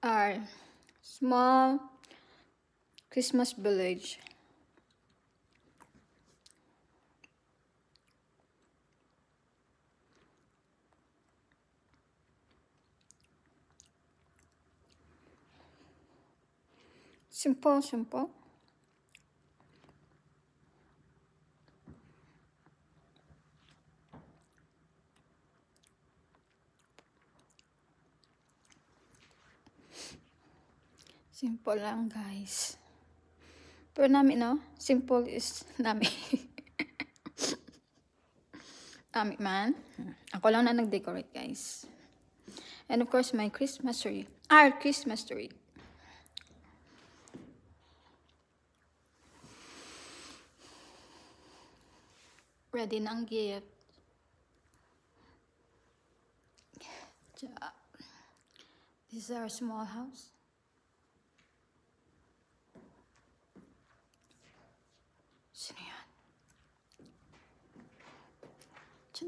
are small Christmas village. Simple, simple. Simple lang, guys. Pero namin, no? Simple is namin. Namin man. Ako lang na nag-decorate, guys. And of course, my Christmas tree. Our Christmas tree. Ready na ang gift. This is our small house. Sino yan?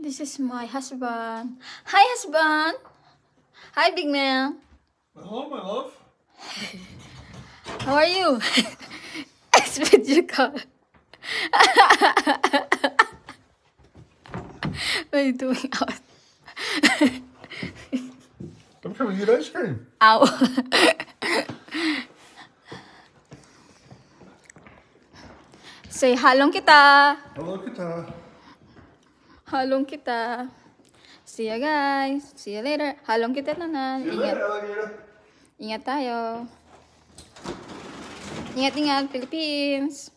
This is my husband. Hi, husband! Hi, big man! Hello, my love. How are you? It's video call. What are you doing out? I'm trying to eat ice cream. Ow. Say halong kita. Hello, kita. Halong kita. See ya, guys. See you later. Halong kita nanan. See you later, alligator. Ingat tayo. Ingat-ingat, Philippines.